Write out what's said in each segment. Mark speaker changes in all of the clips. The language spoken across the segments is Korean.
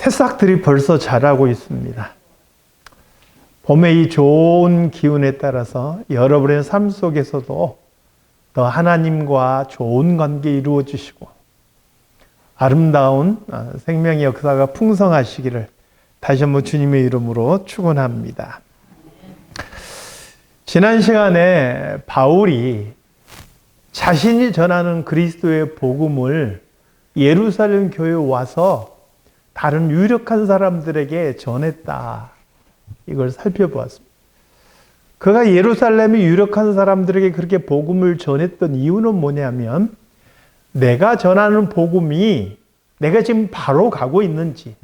Speaker 1: 새싹들이 벌써 자라고 있습니다. 봄의 이 좋은 기운에 따라서 여러분의 삶 속에서도 더 하나님과 좋은 관계 이루어 주시고 아름다운 생명의 역사가 풍성하시기를 다시 한번 주님의 이름으로 축원합니다. 지난 시간에 바울이 자신이 전하는 그리스도의 복음을 예루살렘 교회에 와서 다른 유력한 사람들에게 전했다. 이걸 살펴보았습니다. 그가 예루살렘의 유력한 사람들에게 그렇게 복음을 전했던 이유는 뭐냐면 내가 전하는 복음이 내가 지금 바로 가고 있는지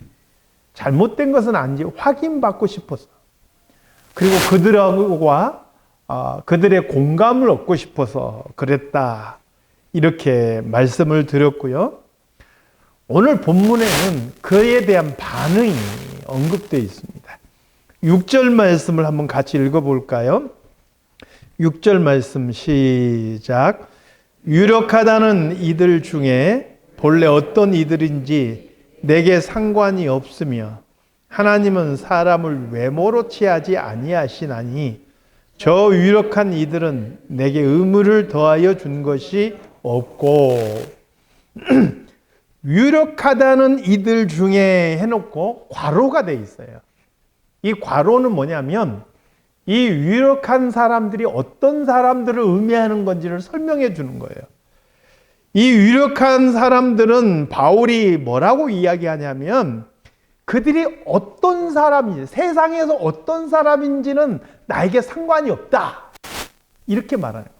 Speaker 1: 잘못된 것은 아닌지 확인받고 싶어서 그리고 그들과 그들의 공감을 얻고 싶어서 그랬다. 이렇게 말씀을 드렸고요. 오늘 본문에는 그에 대한 반응이 언급되어 있습니다. 6절 말씀을 한번 같이 읽어볼까요? 6절 말씀 시작. 유력하다는 이들 중에 본래 어떤 이들인지 내게 상관이 없으며 하나님은 사람을 외모로 취하지 아니하시나니 저 유력한 이들은 내게 의무를 더하여 준 것이 없고 유력하다는 이들 중에 해놓고 괄호가 돼 있어요. 이 괄호는 뭐냐면 이 유력한 사람들이 어떤 사람들을 의미하는 건지를 설명해 주는 거예요. 이 유력한 사람들은 바울이 뭐라고 이야기하냐면 그들이 어떤 사람인지, 세상에서 어떤 사람인지는 나에게 상관이 없다. 이렇게 말하는 거예요.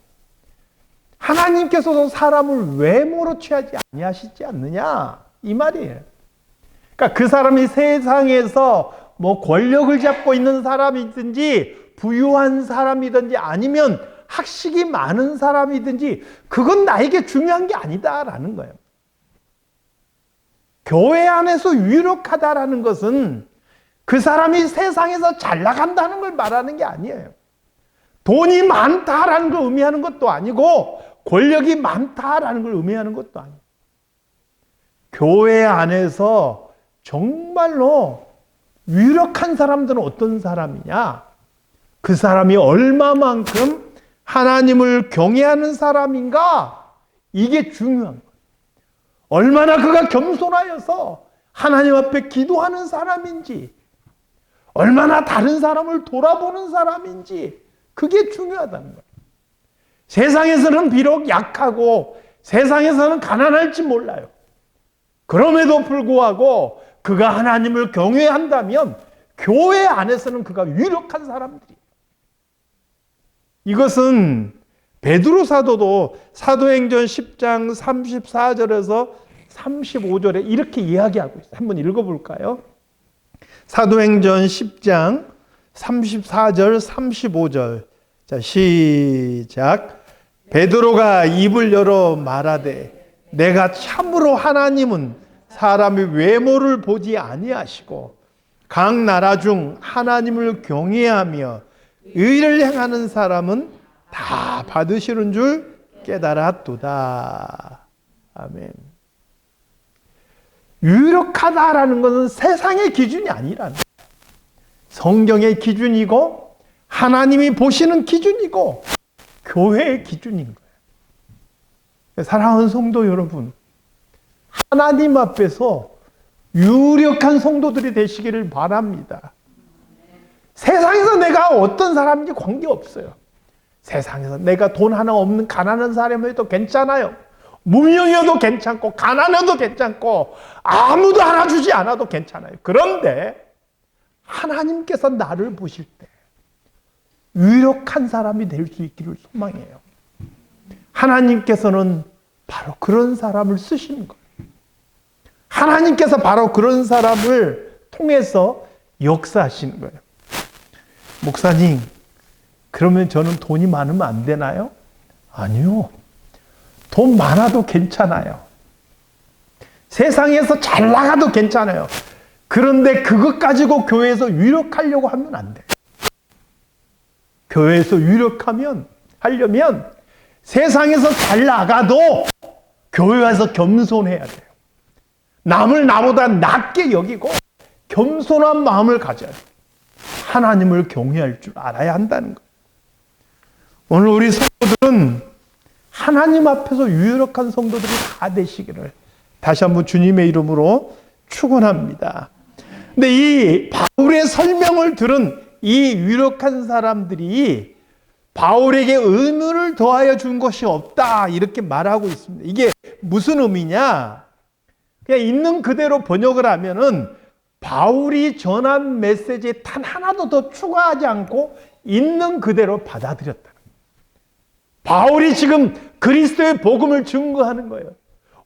Speaker 1: 하나님께서도 사람을 외모로 취하지 아니하시지 않느냐? 이 말이에요. 그러니까 그 사람이 세상에서 뭐 권력을 잡고 있는 사람이든지 부유한 사람이든지 아니면 학식이 많은 사람이든지 그건 나에게 중요한 게 아니다라는 거예요. 교회 안에서 유력하다라는 것은 그 사람이 세상에서 잘 나간다는 걸 말하는 게 아니에요. 돈이 많다라는 걸 의미하는 것도 아니고 권력이 많다라는 걸 의미하는 것도 아니에요. 교회 안에서 정말로 유력한 사람들은 어떤 사람이냐? 그 사람이 얼마만큼 하나님을 경외하는 사람인가? 이게 중요한 거예요. 얼마나 그가 겸손하여서 하나님 앞에 기도하는 사람인지, 얼마나 다른 사람을 돌아보는 사람인지, 그게 중요하다는 거예요. 세상에서는 비록 약하고 세상에서는 가난할지 몰라요. 그럼에도 불구하고 그가 하나님을 경외한다면 교회 안에서는 그가 유력한 사람들이에요. 이것은 베드로 사도도 사도행전 10장 34절에서 35절에 이렇게 이야기하고 있어요. 한번 읽어볼까요? 사도행전 10장 34절 35절. 자, 시작. 베드로가 입을 열어 말하되 내가 참으로 하나님은 사람의 외모를 보지 아니하시고 각 나라 중 하나님을 경외하며 의를 행하는 사람은 다 받으시는 줄 깨달았도다. 아멘. 유력하다라는 것은 세상의 기준이 아니라는 거예요. 성경의 기준이고 하나님이 보시는 기준이고 교회의 기준인 거예요. 사랑하는 성도 여러분, 하나님 앞에서 유력한 성도들이 되시기를 바랍니다. 세상에서 내가 어떤 사람인지 관계없어요. 세상에서 내가 돈 하나 없는 가난한 사람이어도 괜찮아요. 무명이어도 괜찮고 가난해도 괜찮고 아무도 알아주지 않아도 괜찮아요. 그런데 하나님께서 나를 보실 때 유력한 사람이 될 수 있기를 소망해요. 하나님께서는 바로 그런 사람을 쓰시는 거예요. 하나님께서 바로 그런 사람을 통해서 역사하시는 거예요. 목사님, 그러면 저는 돈이 많으면 안 되나요? 아니요. 돈 많아도 괜찮아요. 세상에서 잘 나가도 괜찮아요. 그런데 그것 가지고 교회에서 유력하려고 하면 안 돼요. 교회에서 유력하려면 세상에서 잘 나가도 교회 와서 겸손해야 돼요. 남을 나보다 낮게 여기고 겸손한 마음을 가져야 돼요. 하나님을 경외할 줄 알아야 한다는 거예요. 오늘 우리 성도들은 하나님 앞에서 유력한 성도들이 다 되시기를 다시 한번 주님의 이름으로 축원합니다. 근데 이 바울의 설명을 들은 이 유력한 사람들이 바울에게 의무를 더하여 준 것이 없다 이렇게 말하고 있습니다. 이게 무슨 의미냐? 그냥 있는 그대로 번역을 하면은 바울이 전한 메시지에 단 하나도 더 추가하지 않고 있는 그대로 받아들였다. 바울이 지금 그리스도의 복음을 증거하는 거예요.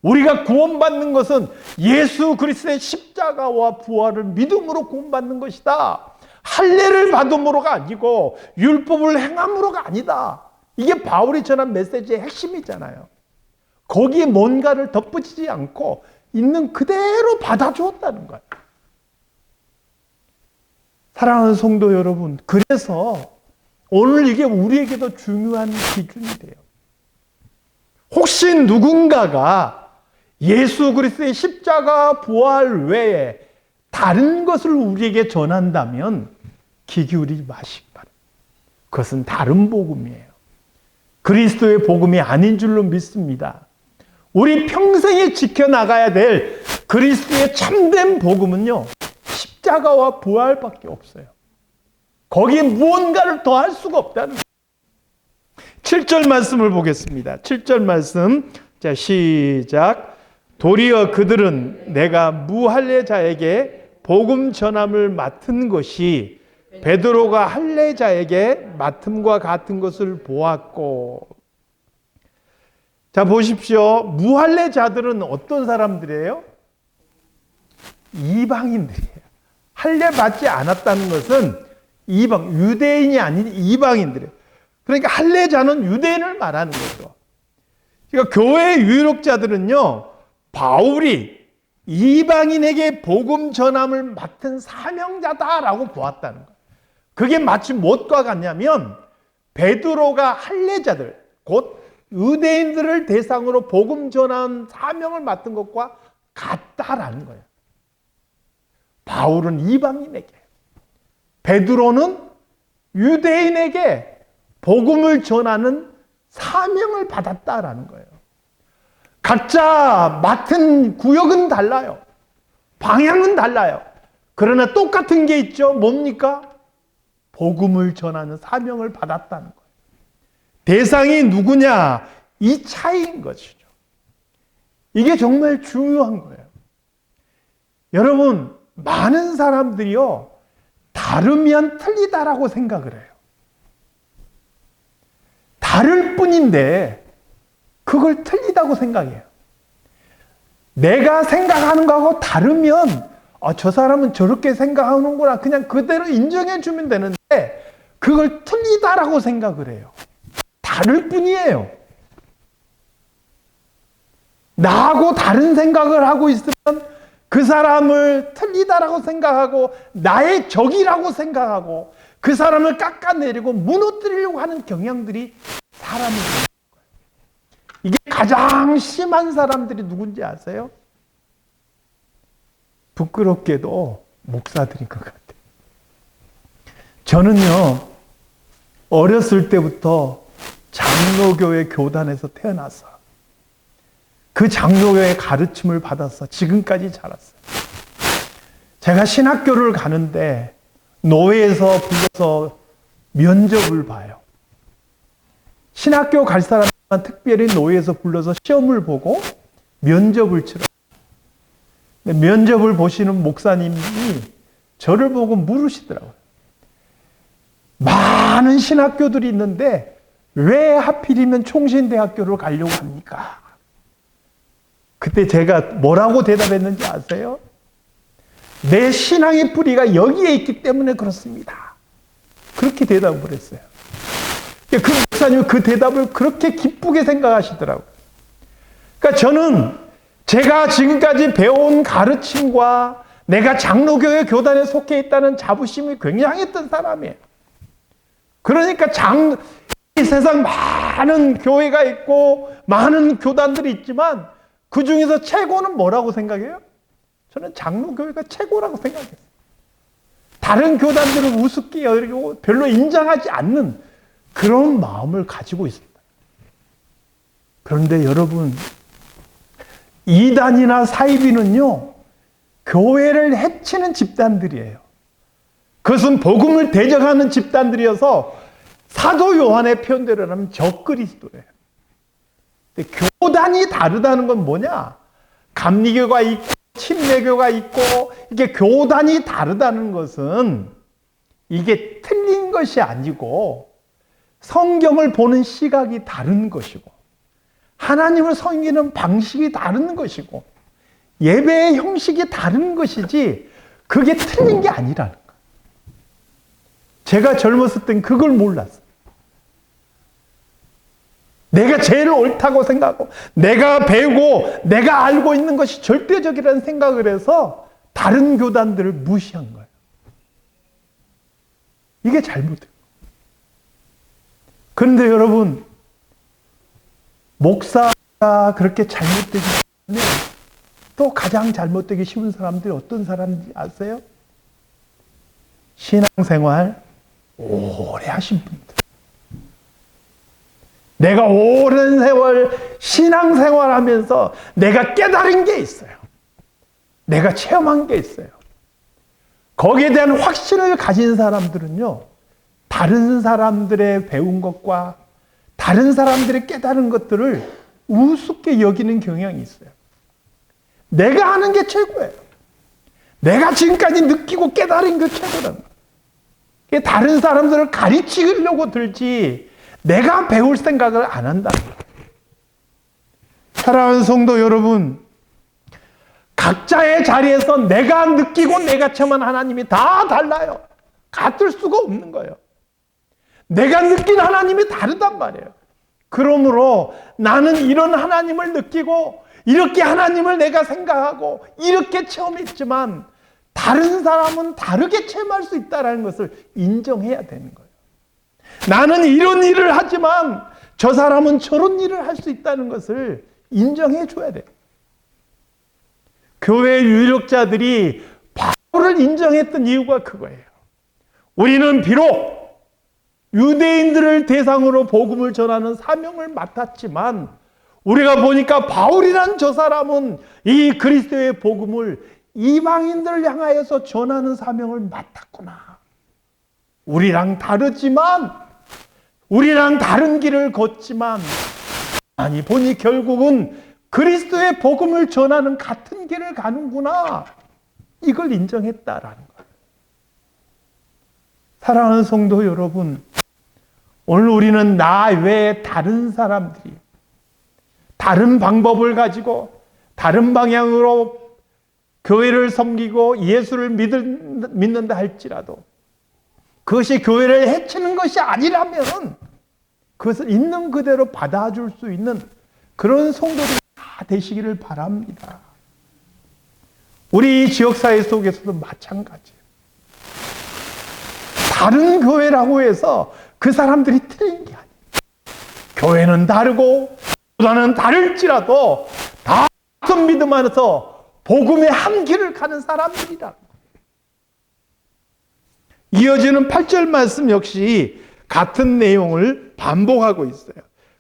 Speaker 1: 우리가 구원받는 것은 예수 그리스도의 십자가와 부활을 믿음으로 구원받는 것이다. 할례를 받음으로가 아니고 율법을 행함으로가 아니다. 이게 바울이 전한 메시지의 핵심이잖아요. 거기에 뭔가를 덧붙이지 않고 있는 그대로 받아주었다는 거예요. 사랑하는 성도 여러분, 그래서 오늘 이게 우리에게도 중요한 기준이 돼요. 혹시 누군가가 예수 그리스도의 십자가 부활 외에 다른 것을 우리에게 전한다면 귀 기울이지 마시기 바랍니다. 그것은 다른 복음이에요. 그리스도의 복음이 아닌 줄로 믿습니다. 우리 평생에 지켜나가야 될 그리스도의 참된 복음은요, 십자가와 부활밖에 없어요. 거기에 무언가를 더할 수가 없다는 거예요. 7절 말씀을 보겠습니다. 7절 말씀. 자, 시작. 도리어 그들은 내가 무할례자에게 복음 전함을 맡은 것이 베드로가 할례자에게 맡음과 같은 것을 보았고. 자, 보십시오. 무할례자들은 어떤 사람들이에요? 이방인들이에요. 할례 받지 않았다는 것은 유대인이 아닌 이방인들이에요. 그러니까 할례자는 유대인을 말하는 거죠. 그러니까 교회 유력자들은요, 바울이 이방인에게 복음 전함을 맡은 사명자다라고 보았다는 거예요. 그게 마치 무엇과 같냐면 베드로가 할례자들, 곧 유대인들을 대상으로 복음 전한 사명을 맡은 것과 같다라는 거예요. 바울은 이방인에게, 베드로는 유대인에게 복음을 전하는 사명을 받았다라는 거예요. 각자 맡은 구역은 달라요. 방향은 달라요. 그러나 똑같은 게 있죠. 뭡니까? 복음을 전하는 사명을 받았다는 거예요. 대상이 누구냐? 이 차이인 것이죠. 이게 정말 중요한 거예요. 여러분, 많은 사람들이요, 다르면 틀리다라고 생각을 해요. 다를 뿐인데 그걸 틀리다고 생각해요. 내가 생각하는 거하고 다르면 저 사람은 저렇게 생각하는구나, 그냥 그대로 인정해 주면 되는데 그걸 틀리다라고 생각을 해요. 다를 뿐이에요. 나하고 다른 생각을 하고 있으면 그 사람을 틀리다라고 생각하고 나의 적이라고 생각하고 그 사람을 깎아내리고 무너뜨리려고 하는 경향들이 사람이 있는 거예요. 이게 가장 심한 사람들이 누군지 아세요? 부끄럽게도 목사들인 것 같아요. 저는요, 어렸을 때부터 장로교회 교단에서 태어나서 그 장로교의 가르침을 받아서 지금까지 자랐어요. 제가 신학교를 가는데 노회에서 불러서 면접을 봐요. 신학교 갈 사람만 특별히 노회에서 불러서 시험을 보고 면접을 치러요. 면접을 보시는 목사님이 저를 보고 물으시더라고요. 많은 신학교들이 있는데 왜 하필이면 총신대학교를 가려고 합니까? 그때 제가 뭐라고 대답했는지 아세요? 내 신앙의 뿌리가 여기에 있기 때문에 그렇습니다. 그렇게 대답을 했어요. 그 목사님은 그 대답을 그렇게 기쁘게 생각하시더라고요. 그러니까 저는 제가 지금까지 배워온 가르침과 내가 장로교회 교단에 속해 있다는 자부심이 굉장했던 사람이에요. 그러니까 이 세상 많은 교회가 있고 많은 교단들이 있지만 그 중에서 최고는 뭐라고 생각해요? 저는 장로교회가 최고라고 생각했어요. 다른 교단들을 우습게 여기고 별로 인정하지 않는 그런 마음을 가지고 있습니다. 그런데 여러분, 이단이나 사이비는요, 교회를 해치는 집단들이에요. 그것은 복음을 대적하는 집단들이어서 사도 요한의 표현대로 하면 적그리스도예요. 교단이 다르다는 건 뭐냐? 감리교가 있고 침례교가 있고 이게 교단이 다르다는 것은 이게 틀린 것이 아니고 성경을 보는 시각이 다른 것이고 하나님을 섬기는 방식이 다른 것이고 예배의 형식이 다른 것이지 그게 틀린 게 아니라는 거예요. 제가 젊었을 땐 그걸 몰랐어요. 내가 제일 옳다고 생각하고 내가 배우고 내가 알고 있는 것이 절대적이라는 생각을 해서 다른 교단들을 무시한 거예요. 이게 잘못돼요. 그런데 여러분, 목사가 그렇게 잘못되기 때문에 또 가장 잘못되기 쉬운 사람들이 어떤 사람인지 아세요? 신앙생활 오래 하신 분들. 내가 오랜 세월 신앙생활 하면서 내가 깨달은 게 있어요. 내가 체험한 게 있어요. 거기에 대한 확신을 가진 사람들은요, 다른 사람들의 배운 것과 다른 사람들의 깨달은 것들을 우습게 여기는 경향이 있어요. 내가 하는 게 최고예요. 내가 지금까지 느끼고 깨달은 게 최고라는 거예요. 다른 사람들을 가르치려고 들지 내가 배울 생각을 안 한다는 거예요. 사랑하는 성도 여러분, 각자의 자리에서 내가 느끼고 내가 체험한 하나님이 다 달라요. 같을 수가 없는 거예요. 내가 느낀 하나님이 다르단 말이에요. 그러므로 나는 이런 하나님을 느끼고 이렇게 하나님을 내가 생각하고 이렇게 체험했지만 다른 사람은 다르게 체험할 수 있다는 것을 인정해야 되는 거예요. 나는 이런 일을 하지만 저 사람은 저런 일을 할 수 있다는 것을 인정해 줘야 돼요. 교회 유력자들이 바울을 인정했던 이유가 그거예요. 우리는 비록 유대인들을 대상으로 복음을 전하는 사명을 맡았지만 우리가 보니까 바울이란 저 사람은 이 그리스도의 복음을 이방인들을 향하여서 전하는 사명을 맡았구나. 우리랑 다르지만 우리랑 다른 길을 걷지만 아니 보니 결국은 그리스도의 복음을 전하는 같은 길을 가는구나. 이걸 인정했다라는 거예요. 사랑하는 성도 여러분, 오늘 우리는 나 외에 다른 사람들이 다른 방법을 가지고 다른 방향으로 교회를 섬기고 예수를 믿는다 할지라도 그것이 교회를 해치는 것이 아니라면 그것을 있는 그대로 받아줄 수 있는 그런 성도들이 다 되시기를 바랍니다. 우리 지역사회 속에서도 마찬가지예요. 다른 교회라고 해서 그 사람들이 틀린 게 아니에요. 교회는 다르고 교단은 다를지라도 다 같은 믿음 안에서 복음의 한 길을 가는 사람들이라. 이어지는 8절 말씀 역시 같은 내용을 반복하고 있어요.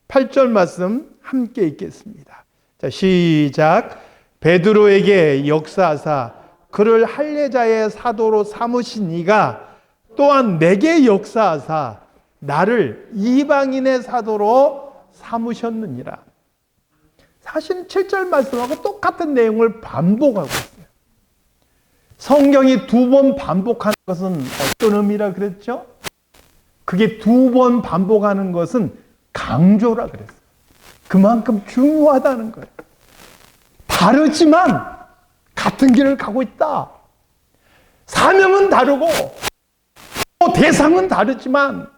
Speaker 1: 8절 말씀 함께 읽겠습니다. 자, 시작. 베드로에게 역사하사 그를 할례자의 사도로 삼으신 이가 또한 내게 역사하사 나를 이방인의 사도로 삼으셨느니라. 사실 7절 말씀하고 똑같은 내용을 반복하고 있어요. 성경이 2번 반복하는 것은 어떤 의미라 그랬죠? 그게 2번 반복하는 것은 강조라 그랬어요. 그만큼 중요하다는 거예요. 다르지만 같은 길을 가고 있다. 사명은 다르고 대상은 다르지만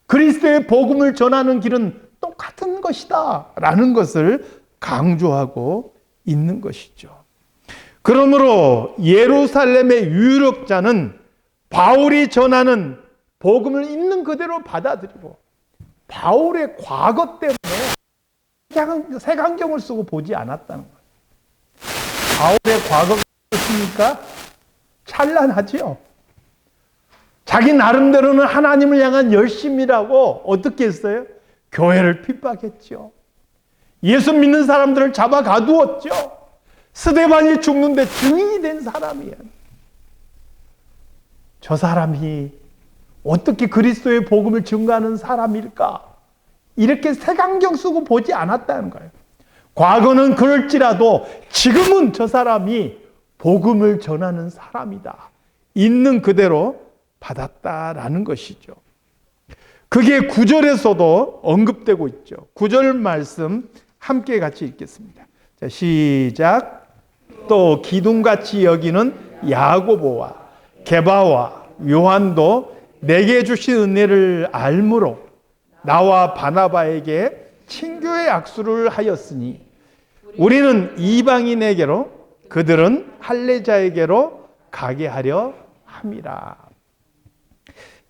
Speaker 1: 그리스도의 복음을 전하는 길은 똑같은 것이다 라는 것을 강조하고 있는 것이죠. 그러므로 예루살렘의 유력자는 바울이 전하는 복음을 있는 그대로 받아들이고 바울의 과거 때문에 색안경을 쓰고 보지 않았다는 거예요. 바울의 과거가 어떻습니까? 찬란하지요. 자기 나름대로는 하나님을 향한 열심이라고 어떻게 했어요? 교회를 핍박했죠. 예수 믿는 사람들을 잡아 가두었죠. 스데반이 죽는데 증인이 된 사람이에요. 저 사람이 어떻게 그리스도의 복음을 증거하는 사람일까? 이렇게 색안경 쓰고 보지 않았다는 거예요. 과거는 그럴지라도 지금은 저 사람이 복음을 전하는 사람이다. 있는 그대로 받았다라는 것이죠. 그게 9절에서도 언급되고 있죠. 9절 말씀 함께 같이 읽겠습니다. 자, 시작. 또 기둥같이 여기는 야고보와 게바와 요한도 내게 주신 은혜를 알므로 나와 바나바에게 친교의 악수를 하였으니 우리는 이방인에게로 그들은 할례자에게로 가게 하려 함이라.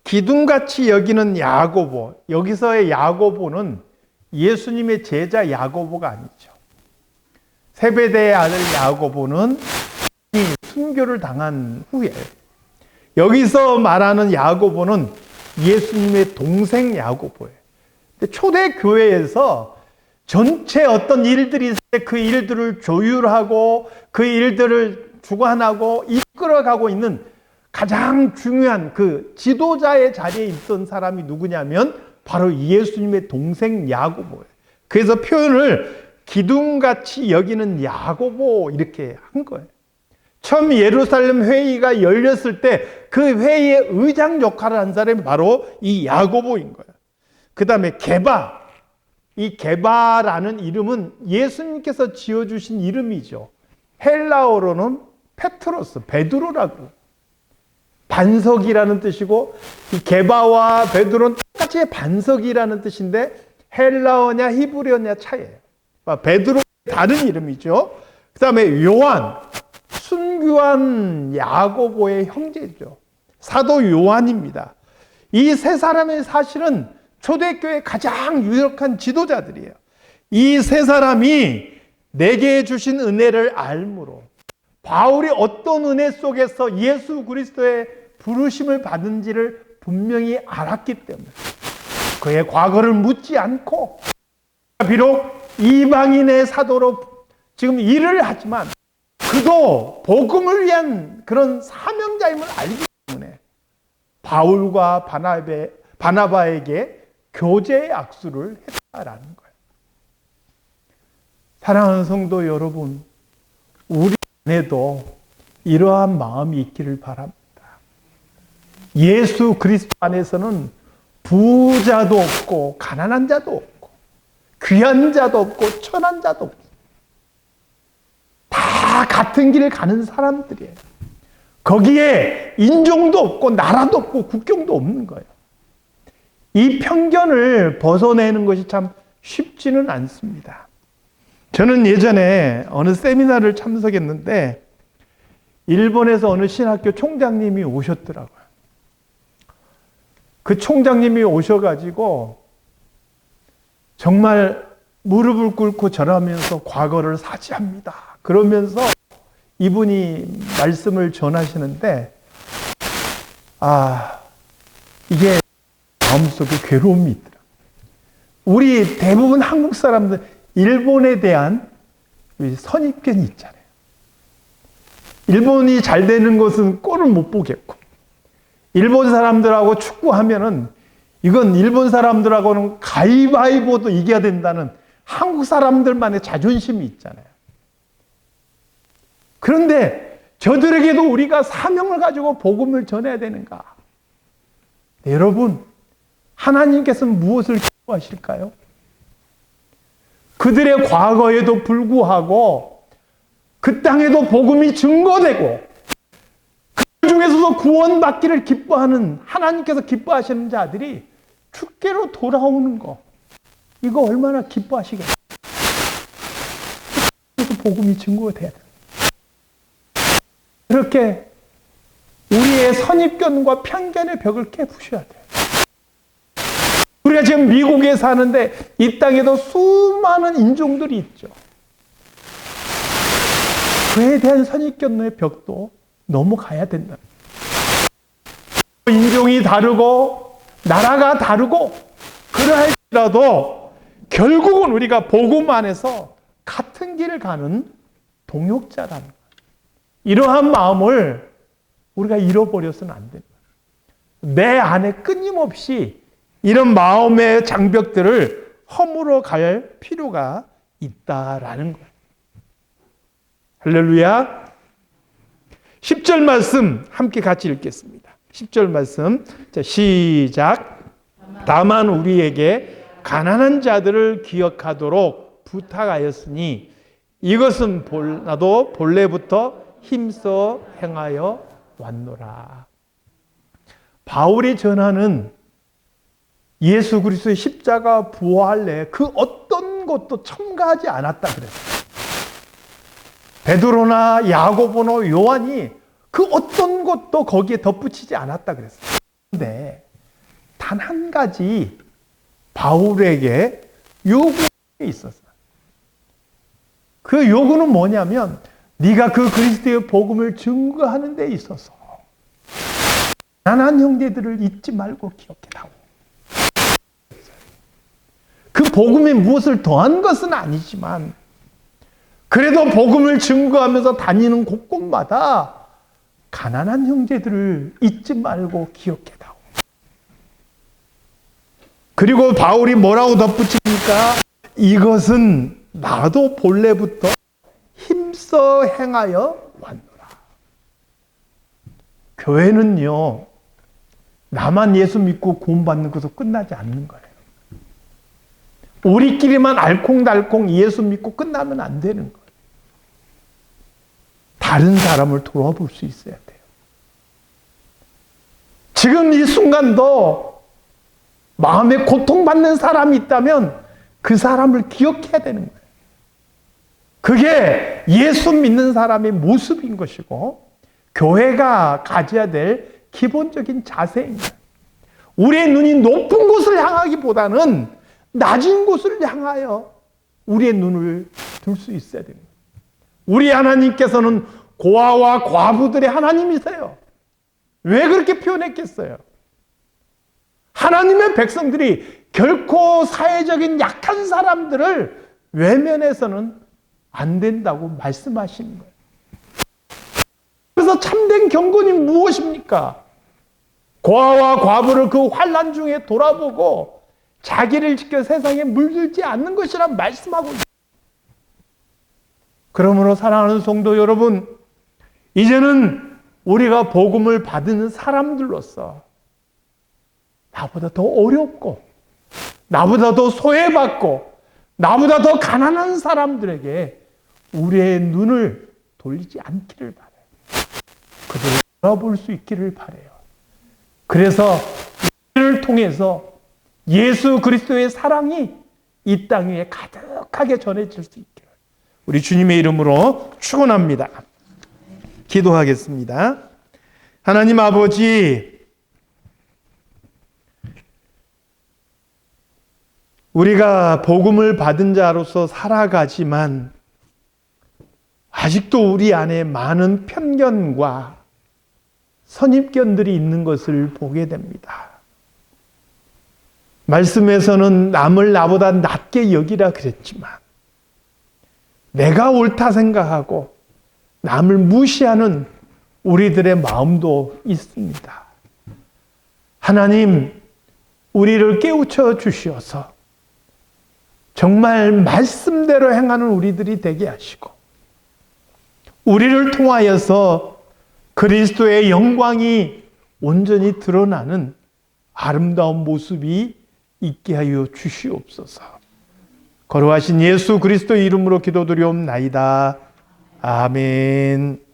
Speaker 1: 기둥같이 여기는 야고보, 여기서의 야고보는 예수님의 제자 야고보가 아니죠. 세베대의 아들 야고보는 순교를 당한 후에, 여기서 말하는 야고보는 예수님의 동생 야고보예요. 근데 초대 교회에서 전체 어떤 일들이 있을 때 그 일들을 조율하고 그 일들을 주관하고 이끌어가고 있는 가장 중요한 그 지도자의 자리에 있던 사람이 누구냐면 바로 예수님의 동생 야고보예요. 그래서 표현을 기둥같이 여기는 야고보 이렇게 한 거예요. 처음 예루살렘 회의가 열렸을 때 그 회의의 의장 역할을 한 사람이 바로 이 야고보인 거예요. 그 다음에 게바, 이 게바라는 이름은 예수님께서 지어주신 이름이죠. 헬라어로는 페트로스, 베드로라고. 반석이라는 뜻이고 이 게바와 베드로는 똑같이 반석이라는 뜻인데 헬라어냐 히브리어냐 차이예요. 베드로는 다른 이름이죠. 그 다음에 요한, 순교한 야고보의 형제죠. 사도 요한입니다. 이 세 사람의 사실은 초대교회의 가장 유력한 지도자들이에요. 이 세 사람이 내게 주신 은혜를 알므로 바울이 어떤 은혜 속에서 예수 그리스도의 부르심을 받은지를 분명히 알았기 때문에 그의 과거를 묻지 않고 비록 이방인의 사도로 지금 일을 하지만 그도 복음을 위한 그런 사명자임을 알기 때문에 바울과 바나바에게 교제의 악수를 했다라는 거예요. 사랑하는 성도 여러분, 우리 안에도 이러한 마음이 있기를 바랍니다. 예수 그리스도 안에서는 부자도 없고 가난한 자도 없고 귀한 자도 없고 천한 자도 없고 다 같은 길을 가는 사람들이에요. 거기에 인종도 없고 나라도 없고 국경도 없는 거예요. 이 편견을 벗어내는 것이 참 쉽지는 않습니다. 저는 예전에 어느 세미나를 참석했는데 일본에서 어느 신학교 총장님이 오셨더라고요. 그 총장님이 오셔가지고 정말 무릎을 꿇고 절하면서 과거를 사죄합니다. 그러면서 이분이 말씀을 전하시는데 이게 마음속에 괴로움이 있더라. 우리 대부분 한국 사람들 일본에 대한 선입견이 있잖아요. 일본이 잘 되는 것은 꼴을 못 보겠고 일본 사람들하고 축구하면은 이건 일본 사람들하고는 가위바위보도 이겨야 된다는 한국 사람들만의 자존심이 있잖아요. 그런데 저들에게도 우리가 사명을 가지고 복음을 전해야 되는가? 네, 여러분, 하나님께서는 무엇을 기뻐하실까요? 그들의 과거에도 불구하고 그 땅에도 복음이 증거되고 그 중에서도 구원받기를 기뻐하는 하나님께서 기뻐하시는 자들이 주께로 돌아오는 거, 이거 얼마나 기뻐하시겠어요? 복음이 증거가 돼야 돼요. 그렇게 우리의 선입견과 편견의 벽을 깨부셔야 돼요. 우리가 지금 미국에 사는데 이 땅에도 수많은 인종들이 있죠. 그에 대한 선입견의 벽도 넘어가야 된다. 인종 인종이 다르고 나라가 다르고 그러할지라도 결국은 우리가 복음 안에서 같은 길을 가는 동역자라는 거예요. 이러한 마음을 우리가 잃어버려서는 안 됩니다. 내 안에 끊임없이 이런 마음의 장벽들을 허물어 갈 필요가 있다라는 거예요. 할렐루야. 10절 말씀 함께 같이 읽겠습니다. 10절 말씀. 자, 시작. 다만 우리에게 가난한 자들을 기억하도록 부탁하였으니 이것은 나도 본래부터 힘써 행하여 왔노라. 바울이 전하는 예수 그리스도의 십자가 부활에 그 어떤 것도 첨가하지 않았다 그랬어요. 베드로나 야고보나 요한이 그 어떤 것도 거기에 덧붙이지 않았다 그랬어요. 그런데 단 한 가지 바울에게 요구가 있었어요. 그 요구는 뭐냐면 네가 그 그리스도의 복음을 증거하는 데 있어서 가난한 형제들을 잊지 말고 기억해다오. 그 복음에 무엇을 더한 것은 아니지만 그래도 복음을 증거하면서 다니는 곳곳마다 가난한 형제들을 잊지 말고 기억해다오. 그리고 바울이 뭐라고 덧붙입니까? 이것은 나도 본래부터 힘써 행하여 왔노라. 교회는요, 나만 예수 믿고 구원받는 것으로 끝나지 않는 거예요. 우리끼리만 알콩달콩 예수 믿고 끝나면 안 되는 거예요. 다른 사람을 돌아볼 수 있어야 돼요. 지금 이 순간도 마음에 고통받는 사람이 있다면 그 사람을 기억해야 되는 거예요. 그게 예수 믿는 사람의 모습인 것이고 교회가 가져야 될 기본적인 자세입니다. 우리의 눈이 높은 곳을 향하기보다는 낮은 곳을 향하여 우리의 눈을 둘 수 있어야 됩니다. 우리 하나님께서는 고아와 과부들의 하나님이세요. 왜 그렇게 표현했겠어요? 하나님의 백성들이 결코 사회적인 약한 사람들을 외면해서는 안 된다고 말씀하시는 거예요. 그래서 참된 경건이 무엇입니까? 고아와 과부를 그 환난 중에 돌아보고 자기를 지켜 세상에 물들지 않는 것이란 말씀하고 있습니다. 그러므로 사랑하는 성도 여러분, 이제는 우리가 복음을 받는 사람들로서 나보다 더 어렵고 나보다 더 소외받고 나보다 더 가난한 사람들에게 우리의 눈을 돌리지 않기를 바라요. 그들을 돌아볼 수 있기를 바라요. 그래서 이를 통해서 예수 그리스도의 사랑이 이 땅 위에 가득하게 전해질 수 있기를 우리 주님의 이름으로 축원합니다. 기도하겠습니다. 하나님 아버지, 우리가 복음을 받은 자로서 살아가지만 아직도 우리 안에 많은 편견과 선입견들이 있는 것을 보게 됩니다. 말씀에서는 남을 나보다 낮게 여기라 그랬지만 내가 옳다 생각하고 남을 무시하는 우리들의 마음도 있습니다. 하나님, 우리를 깨우쳐 주시어서 정말 말씀대로 행하는 우리들이 되게 하시고 우리를 통하여서 그리스도의 영광이 온전히 드러나는 아름다운 모습이 있게 하여 주시옵소서. 거룩하신 예수 그리스도의 이름으로 기도드리옵나이다. 아멘.